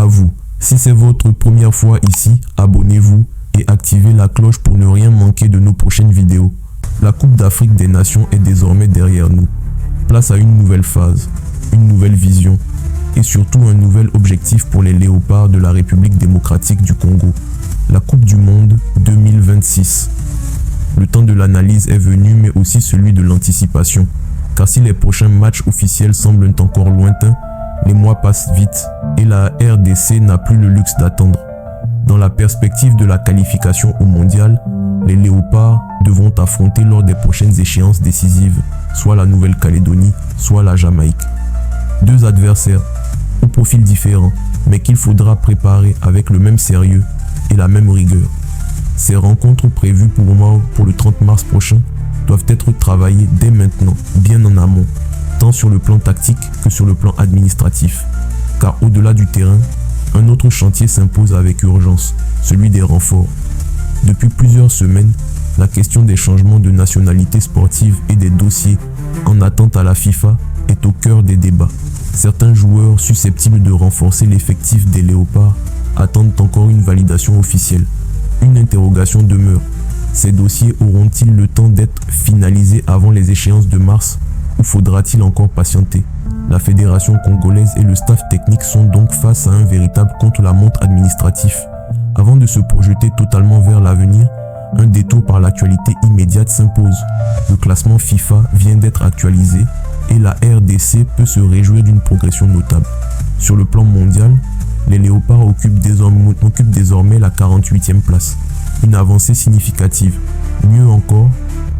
à vous. Si c'est votre première fois ici, abonnez-vous et activez la cloche pour ne rien manquer de nos prochaines vidéos. La Coupe d'Afrique des Nations est désormais derrière nous. Place à une nouvelle phase, une nouvelle vision et surtout un nouvel objectif pour les Léopards de la République démocratique du Congo. La Coupe du Monde 2026. Le temps de l'analyse est venu, mais aussi celui de l'anticipation. Car si les prochains matchs officiels semblent encore lointains, les mois passent vite et la RDC n'a plus le luxe d'attendre. Dans la perspective de la qualification au mondial, les Léopards devront affronter lors des prochaines échéances décisives, soit la Nouvelle-Calédonie, soit la Jamaïque. Deux adversaires, au profil différent, mais qu'il faudra préparer avec le même sérieux et la même rigueur. Ces rencontres prévues pour le 30 mars prochain doivent être travaillées dès maintenant, bien en amont, tant sur le plan tactique que sur le plan administratif. Car au-delà du terrain, un autre chantier s'impose avec urgence, celui des renforts. Depuis plusieurs semaines, la question des changements de nationalité sportive et des dossiers en attente à la FIFA est au cœur des débats. Certains joueurs susceptibles de renforcer l'effectif des Léopards attendent encore une validation officielle. Une interrogation demeure. Ces dossiers auront-ils le temps d'être finalisés avant les échéances de mars ou faudra-t-il encore patienter? La fédération congolaise et le staff technique sont donc face à un véritable contre-la-montre administratif. Avant de se projeter totalement vers l'avenir, un détour par l'actualité immédiate s'impose. Le classement FIFA vient d'être actualisé et la RDC peut se réjouir d'une progression notable. Sur le plan mondial, les Léopards occupent désormais la 48e place, une avancée significative. Mieux encore,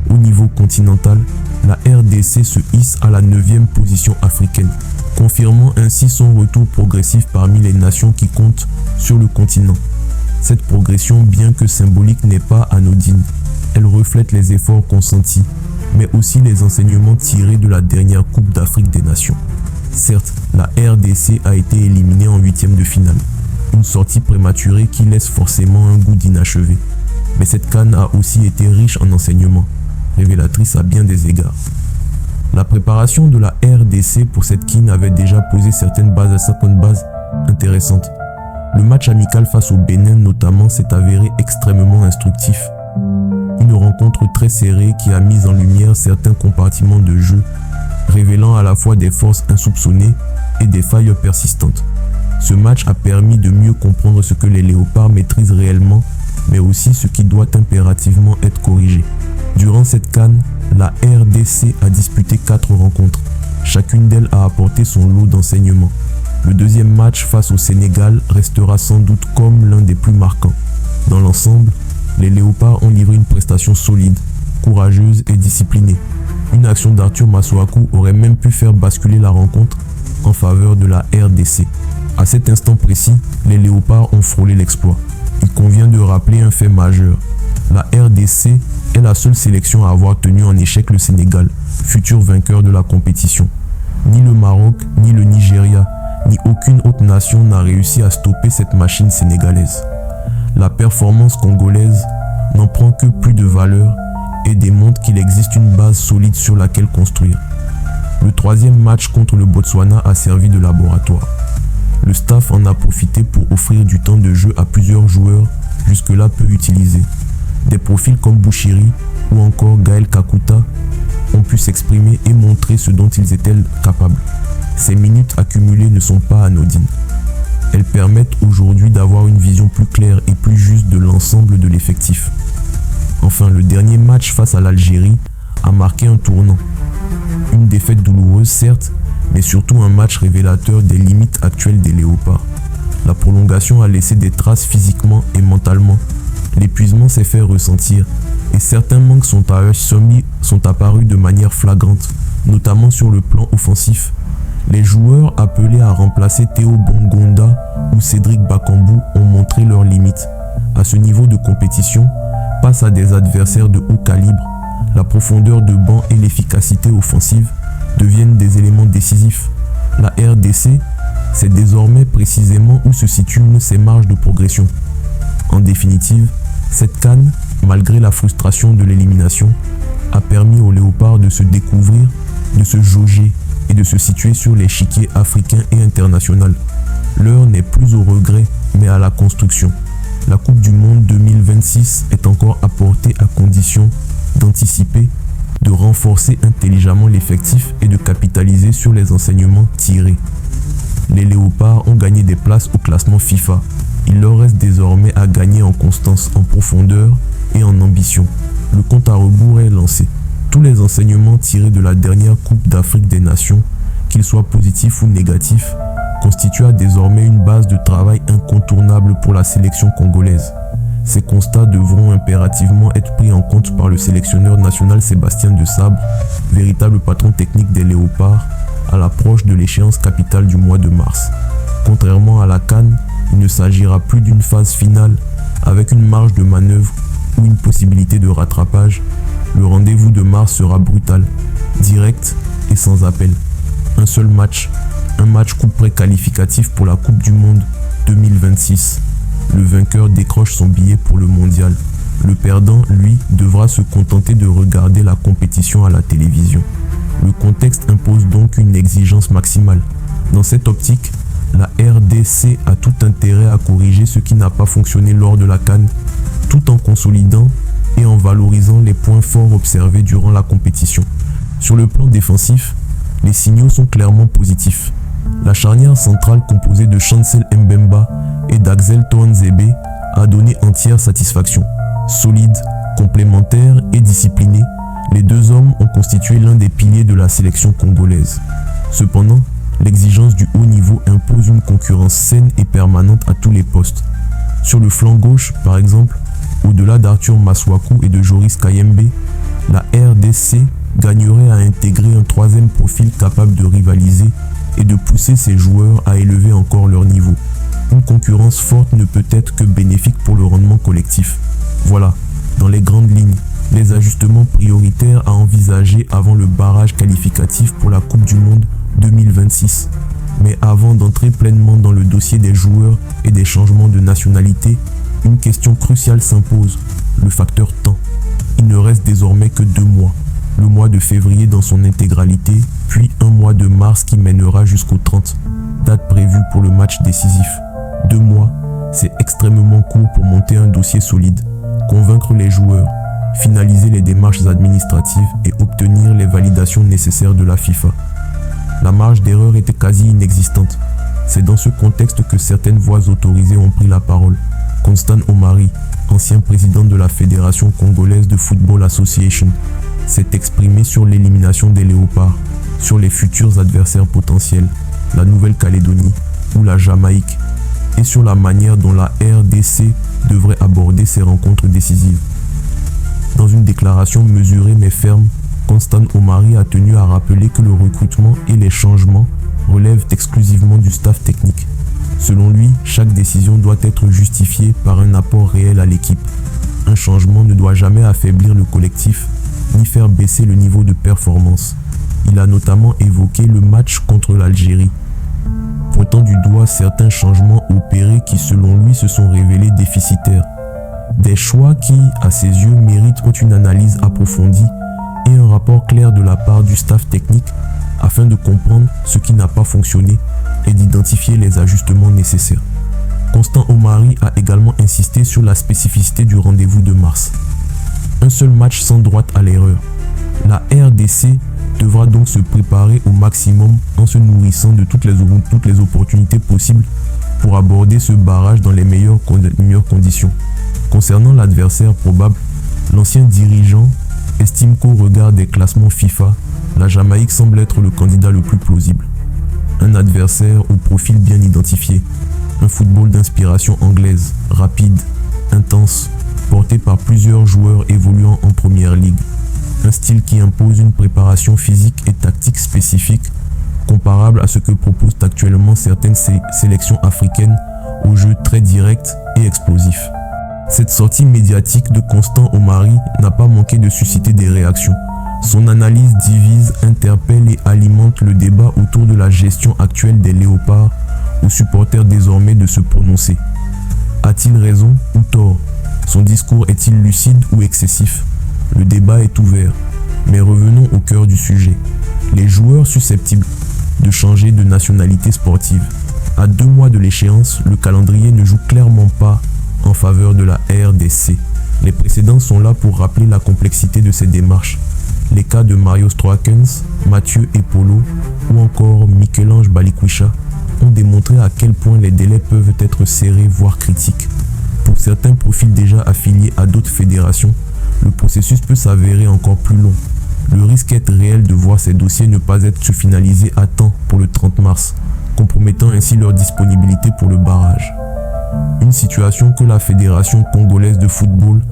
au niveau continental, la RDC se hisse à la 9e position africaine, confirmant ainsi son retour progressif parmi les nations qui comptent sur le continent. Cette progression, bien que symbolique, n'est pas anodine. Elle reflète les efforts consentis, mais aussi les enseignements tirés de la dernière Coupe d'Afrique des Nations. Certes, la RDC a été éliminée en 8e de finale, une sortie prématurée qui laisse forcément un goût d'inachevé. Mais cette CAN a aussi été riche en enseignements, révélatrice à bien des égards. La préparation de la RDC pour cette CAN avait déjà posé certaines bases intéressantes. Le match amical face au Bénin notamment s'est avéré extrêmement instructif. Une rencontre très serrée qui a mis en lumière certains compartiments de jeu, révélant à la fois des forces insoupçonnées et des failles persistantes. Ce match a permis de mieux comprendre ce que les Léopards maîtrisent réellement, mais aussi ce qui doit impérativement être corrigé. Durant cette CAN, la RDC a disputé 4 rencontres. Chacune d'elles a apporté son lot d'enseignements. Le deuxième match face au Sénégal restera sans doute comme l'un des plus marquants. Dans l'ensemble, les Léopards ont livré une prestation solide, courageuse et disciplinée. Une action d'Arthur Masuaku aurait même pu faire basculer la rencontre en faveur de la RDC. À cet instant précis, les Léopards ont frôlé l'exploit. Il convient de rappeler un fait majeur. La RDC est la seule sélection à avoir tenu en échec le Sénégal, futur vainqueur de la compétition. Ni le Maroc, ni le Nigeria, ni aucune autre nation n'a réussi à stopper cette machine sénégalaise. La performance congolaise n'en prend que plus de valeur et démontre qu'il existe une base solide sur laquelle construire. Le troisième match contre le Botswana a servi de laboratoire. Le staff en a profité pour offrir du temps de jeu à plusieurs joueurs jusque-là peu utilisés. Des profils comme Bouchiri ou encore Gaël Kakuta ont pu s'exprimer et montrer ce dont ils étaient capables. Ces minutes accumulées ne sont pas anodines. Elles permettent aujourd'hui d'avoir une vision plus claire et plus juste de l'ensemble de l'effectif. Enfin, le dernier match face à l'Algérie a marqué un tournant. Une défaite douloureuse certes, mais surtout un match révélateur des limites actuelles des Léopards. La prolongation a laissé des traces physiquement et mentalement. L'épuisement s'est fait ressentir et certains manques sont apparus de manière flagrante, notamment sur le plan offensif. Les joueurs appelés à remplacer Théo Bongonda ou Cédric Bakambu ont montré leurs limites. À ce niveau de compétition, face à des adversaires de haut calibre, la profondeur de banc et l'efficacité offensive deviennent des éléments décisifs. La RDC, c'est désormais précisément où se situent ces marges de progression. En définitive, cette CAN, malgré la frustration de l'élimination, a permis aux Léopards de se découvrir, de se jauger et de se situer sur l'échiquier africain et international. L'heure n'est plus au regret, mais à la construction. La Coupe du Monde 2026 est encore apportée à condition d'anticiper, de renforcer intelligemment l'effectif et de capitaliser sur les enseignements tirés. Les Léopards ont gagné des places au classement FIFA. Il leur reste désormais à gagner en constance, en profondeur et en ambition. Le compte à rebours est lancé. Tous les enseignements tirés de la dernière Coupe d'Afrique des Nations, qu'ils soient positifs ou négatifs, constituent désormais une base de travail incontournable pour la sélection congolaise. Ces constats devront impérativement être pris en compte par le sélectionneur national Sébastien Desabre, véritable patron technique des Léopards, à l'approche de l'échéance capitale du mois de mars. Contrairement à la CAN, il ne s'agira plus d'une phase finale avec une marge de manœuvre ou une possibilité de rattrapage. Le rendez-vous de mars sera brutal, direct et sans appel. Un seul match, un match coup près qualificatif pour la Coupe du Monde 2026. Le vainqueur décroche son billet pour le mondial. Le perdant, lui, devra se contenter de regarder la compétition à la télévision. Le contexte impose donc une exigence maximale. Dans cette optique, la RDC a tout intérêt à corriger ce qui n'a pas fonctionné lors de la CAN, tout en consolidant et en valorisant les points forts observés durant la compétition. Sur le plan défensif, les signaux sont clairement positifs. La charnière centrale composée de Chancel Mbemba et d'Axel Toanzebe a donné entière satisfaction. Solide, complémentaire et discipliné, les deux hommes ont constitué l'un des piliers de la sélection congolaise. Cependant, l'exigence du haut niveau impose une concurrence saine et permanente à tous les postes. Sur le flanc gauche, par exemple, au-delà d'Arthur Maswaku et de Joris Kayembe, la RDC gagnerait à intégrer un troisième profil capable de rivaliser et de pousser ses joueurs à élever encore leur niveau. Une concurrence forte ne peut être que bénéfique pour le rendement collectif. Voilà, dans les grandes lignes, les ajustements prioritaires à envisager avant le barrage qualificatif pour la Coupe du Monde 2026. Mais avant d'entrer pleinement dans le dossier des joueurs et des changements de nationalité, une question cruciale s'impose, le facteur temps. Il ne reste désormais que 2 mois. Le mois de février dans son intégralité, puis un mois de mars qui mènera jusqu'au 30, date prévue pour le match décisif. 2 mois, c'est extrêmement court pour monter un dossier solide, convaincre les joueurs, finaliser les démarches administratives et obtenir les validations nécessaires de la FIFA. La marge d'erreur était quasi inexistante. C'est dans ce contexte que certaines voix autorisées ont pris la parole. Constant Omari, ancien président de la Fédération congolaise de Football Association, s'est exprimé sur l'élimination des Léopards, sur les futurs adversaires potentiels, la Nouvelle-Calédonie ou la Jamaïque, et sur la manière dont la RDC devrait aborder ces rencontres décisives. Dans une déclaration mesurée mais ferme, Constant Omari a tenu à rappeler que le recrutement et les changements relèvent exclusivement du staff technique. Selon lui, chaque décision doit être justifiée par un apport réel à l'équipe. Un changement ne doit jamais affaiblir le collectif ni faire baisser le niveau de performance. Il a notamment évoqué le match contre l'Algérie, pointant du doigt certains changements opérés qui selon lui se sont révélés déficitaires. Des choix qui, à ses yeux, méritent une analyse approfondie et un rapport clair de la part du staff technique afin de comprendre ce qui n'a pas fonctionné et d'identifier les ajustements nécessaires. Constant Omari a également insisté sur la spécificité du rendez-vous de mars. Un seul match sans droite à l'erreur. La RDC devra donc se préparer au maximum en se nourrissant de toutes les opportunités possibles pour aborder ce barrage dans les meilleures conditions. Concernant l'adversaire probable, l'ancien dirigeant estime qu'au regard des classements FIFA, la Jamaïque semble être le candidat le plus plausible. Un adversaire au profil bien identifié, un football d'inspiration anglaise, rapide, intense, porté par plusieurs joueurs évoluant en première ligue. Un style qui impose une préparation physique et tactique spécifique, comparable à ce que proposent actuellement certaines sélections africaines au jeu très direct et explosif. Cette sortie médiatique de Constant Omari n'a pas manqué de susciter des réactions. Son analyse divise, interpelle et alimente le débat autour de la gestion actuelle des Léopards, aux supporters désormais de se prononcer. A-t-il raison ou tort? Son discours est-il lucide ou excessif? Le débat est ouvert, mais revenons au cœur du sujet. Les joueurs susceptibles de changer de nationalité sportive. À 2 mois de l'échéance, le calendrier ne joue clairement pas en faveur de la RDC. Les précédents sont là pour rappeler la complexité de ces démarches. Les cas de Mario Stroakens, Mathieu Epolo ou encore Michel-Ange Balikwisha ont démontré à quel point les délais peuvent être serrés voire critiques. Pour certains profils déjà affiliés à d'autres fédérations, le processus peut s'avérer encore plus long. Le risque est réel de voir ces dossiers ne pas être finalisés à temps pour le 30 mars, compromettant ainsi leur disponibilité pour le barrage. Une situation que la Fédération congolaise de football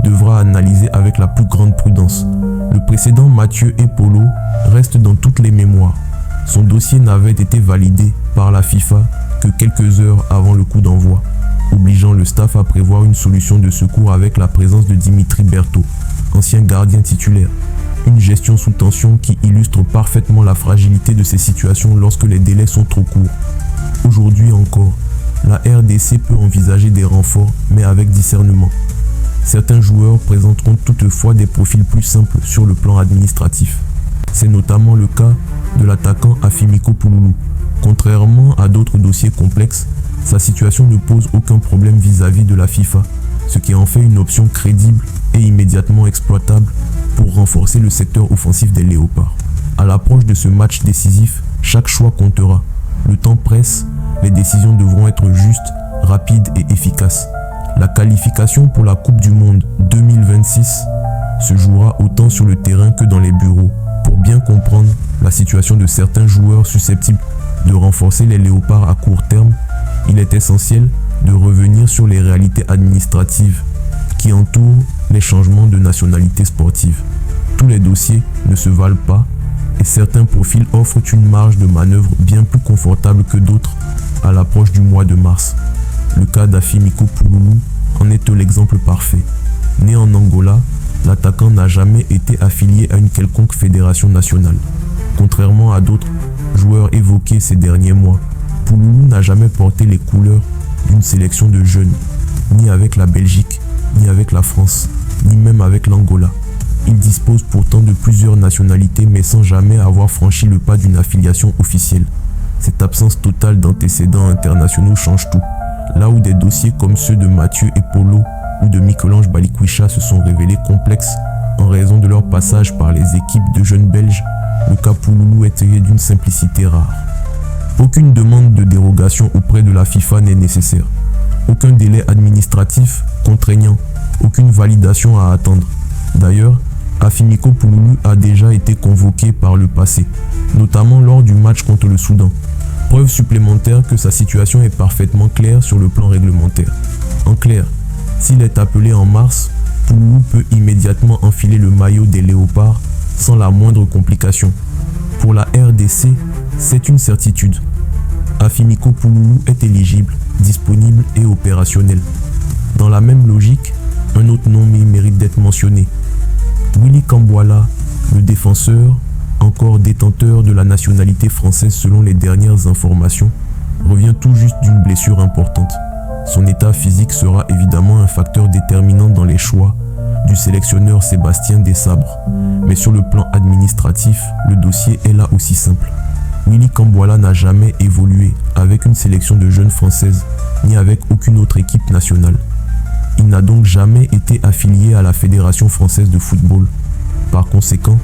devra analyser avec la plus grande prudence. Le précédent Mathieu Epolo reste dans toutes les mémoires. Son dossier n'avait été validé par la FIFA que quelques heures avant le coup d'envoi, obligeant le staff à prévoir une solution de secours avec la présence de Dimitri Berthaud, ancien gardien titulaire. Une gestion sous tension qui illustre parfaitement la fragilité de ces situations lorsque les délais sont trop courts. Aujourd'hui encore, la RDC peut envisager des renforts, mais avec discernement. Certains joueurs présenteront toutefois des profils plus simples sur le plan administratif. C'est notamment le cas de l'attaquant Afimiko Pouloulou. Contrairement à d'autres dossiers complexes, sa situation ne pose aucun problème vis-à-vis de la FIFA, ce qui en fait une option crédible et immédiatement exploitable pour renforcer le secteur offensif des Léopards. À l'approche de ce match décisif, chaque choix comptera. Le temps presse, les décisions devront être justes, rapides et efficaces. La qualification pour la Coupe du Monde 2026 se jouera autant sur le terrain que dans les bureaux. Pour bien comprendre la situation de certains joueurs susceptibles de renforcer les Léopards à court terme, il est essentiel de revenir sur les réalités administratives qui entourent les changements de nationalité sportive. Tous les dossiers ne se valent pas et certains profils offrent une marge de manœuvre bien plus confortable que d'autres à l'approche du mois de mars. Le cas d'Afimiko Pouloulou en est l'exemple parfait. Né en Angola, l'attaquant n'a jamais été affilié à une quelconque fédération nationale. Contrairement à d'autres joueurs évoqués ces derniers mois, Pouloulou n'a jamais porté les couleurs d'une sélection de jeunes, ni avec la Belgique, ni avec la France, ni même avec l'Angola. Il dispose pourtant de plusieurs nationalités mais sans jamais avoir franchi le pas d'une affiliation officielle. Cette absence totale d'antécédents internationaux change tout. Là où des dossiers comme ceux de Mathieu Epolo ou de Michel-Ange Balikwisha se sont révélés complexes en raison de leur passage par les équipes de jeunes Belges, le cas Pouloulou est tiré d'une simplicité rare. Aucune demande de dérogation auprès de la FIFA n'est nécessaire. Aucun délai administratif contraignant, aucune validation à attendre. D'ailleurs, Afimiko Pouloulou a déjà été convoqué par le passé, notamment lors du match contre le Soudan. Preuve supplémentaire que sa situation est parfaitement claire sur le plan réglementaire. En clair, s'il est appelé en mars, Pouloulou peut immédiatement enfiler le maillot des Léopards sans la moindre complication. Pour la RDC, c'est une certitude. Afimiko Pouloulou est éligible, disponible et opérationnel. Dans la même logique, un autre nom mérite d'être mentionné. Willy Kambwala, le défenseur, encore détenteur de la nationalité française selon les dernières informations, revient tout juste d'une blessure importante. Son état physique sera évidemment un facteur déterminant dans les choix du sélectionneur Sébastien Desabre. Mais sur le plan administratif, le dossier est là aussi simple. Willy Kambwala n'a jamais évolué avec une sélection de jeunes françaises, ni avec aucune autre équipe nationale. Il n'a donc jamais été affilié à la Fédération française de football. Par conséquent,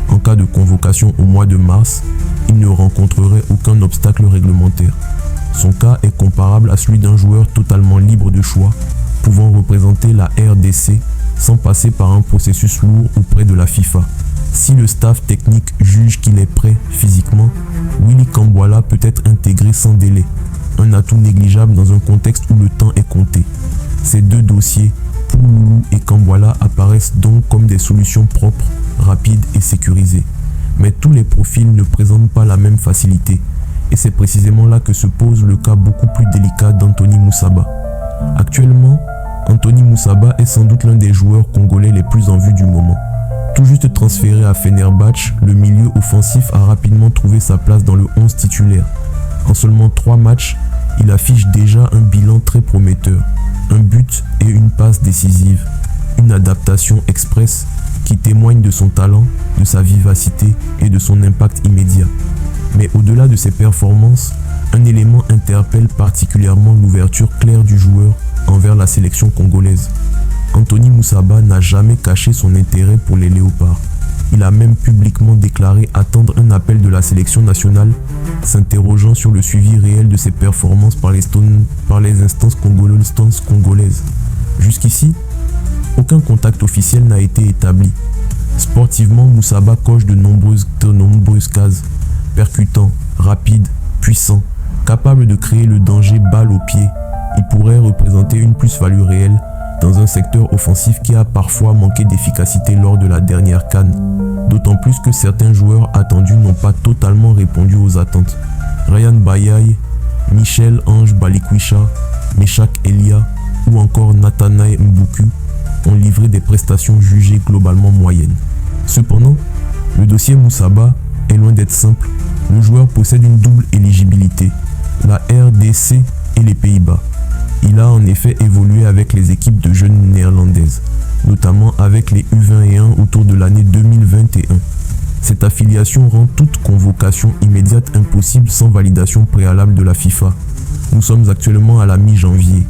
en cas de convocation au mois de mars, il ne rencontrerait aucun obstacle réglementaire. Son cas est comparable à celui d'un joueur totalement libre de choix, pouvant représenter la RDC sans passer par un processus lourd auprès de la FIFA. Si le staff technique juge qu'il est prêt physiquement, Willy Kambwala peut être intégré sans délai, un atout négligeable dans un contexte où le temps est compté. Ces deux dossiers, Pouloulou et Kambwala, apparaissent donc comme des solutions propres, rapides et sécurisées. Mais tous les profils ne présentent pas la même facilité. Et c'est précisément là que se pose le cas beaucoup plus délicat d'Anthony Moussaba. Actuellement, Anthony Moussaba est sans doute l'un des joueurs congolais les plus en vue du moment. Tout juste transféré à Fenerbahçe, le milieu offensif a rapidement trouvé sa place dans le 11 titulaire. En seulement 3 matchs, il affiche déjà un bilan très prometteur. Un but et une passe décisive. Une adaptation express qui témoigne de son talent, de sa vivacité et de son impact immédiat. Mais au-delà de ses performances, Un élément interpelle particulièrement l'ouverture claire du joueur envers la sélection congolaise. Anthony Moussaba n'a jamais caché son intérêt pour les Léopards. Il a même publiquement déclaré attendre un appel de la sélection nationale, s'interrogeant sur le suivi réel de ses performances par les instances congolaises. Jusqu'ici, aucun contact officiel n'a été établi. Sportivement, Moussaba coche de nombreuses cases. Percutant, rapide, puissant, capable de créer le danger balle au pied, il pourrait représenter une plus-value réelle dans un secteur offensif qui a parfois manqué d'efficacité lors de la dernière CAN. D'autant plus que certains joueurs attendus n'ont pas totalement répondu aux attentes. Ryan Bayaye, Michel Ange Balikwisha, Meshak Elia ou encore Nathanaël Mbuku ont livré des prestations jugées globalement moyennes. Cependant, le dossier Moussaba est loin d'être simple. Le joueur possède une double éligibilité, la RDC et les Pays-Bas. Il a en effet évolué avec les équipes de jeunes néerlandaises, notamment avec les U21 autour de l'année 2021. Cette affiliation rend toute convocation immédiate impossible sans validation préalable de la FIFA. Nous sommes actuellement à la mi-janvier.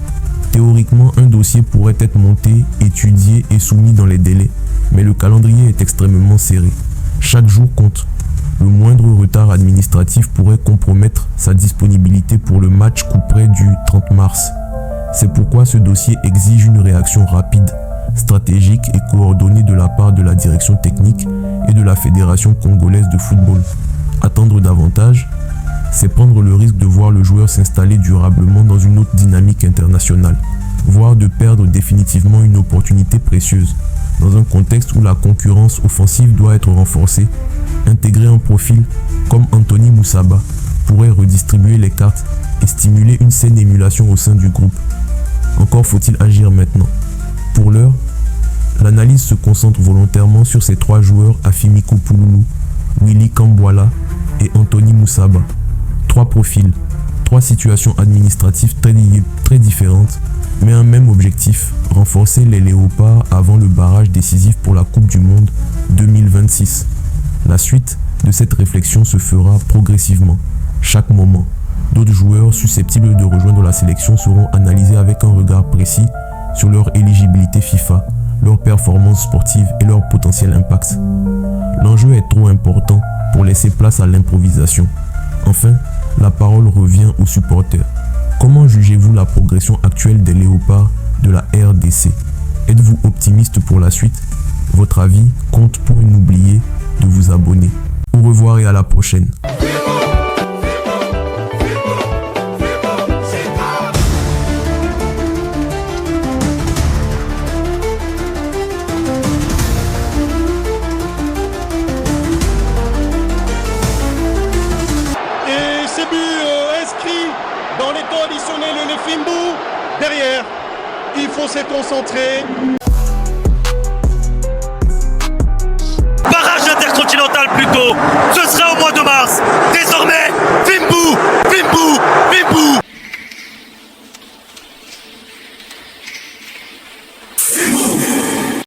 Théoriquement, un dossier pourrait être monté, étudié et soumis dans les délais, mais le calendrier est extrêmement serré. Chaque jour compte. Le moindre retard administratif pourrait compromettre sa disponibilité pour le match couperet du 30 mars. C'est pourquoi ce dossier exige une réaction rapide, stratégique et coordonnée de la part de la direction technique et de la Fédération congolaise de football. Attendre davantage, c'est prendre le risque de voir le joueur s'installer durablement dans une autre dynamique internationale, voire de perdre définitivement une opportunité précieuse. Dans un contexte où la concurrence offensive doit être renforcée, intégrer un profil comme Anthony Moussaba pourrait redistribuer les cartes et stimuler une saine émulation au sein du groupe. Encore faut-il agir maintenant. Pour l'heure, l'analyse se concentre volontairement sur ces trois joueurs Afimiko Pouloulou, Willy Kambwala et Anthony Moussaba. Trois profils, trois situations administratives très différentes, mais un même objectif, renforcer les Léopards avant le barrage décisif pour la Coupe du Monde 2026. La suite de cette réflexion se fera progressivement, chaque moment. D'autres joueurs susceptibles de rejoindre la sélection seront analysés avec un regard précis sur leur éligibilité FIFA, leur performance sportive et leur potentiel impact. L'enjeu est trop important pour laisser place à l'improvisation. Enfin, la parole revient aux supporters. Comment jugez-vous la progression actuelle des Léopards de la RDC? Êtes-vous optimiste pour la suite? Votre avis compte pour n'oublier de vous abonner. Au revoir et à la prochaine. Dans les temps additionnels, le Fimbu, derrière, il faut se concentrer. Barrage intercontinental plutôt, ce sera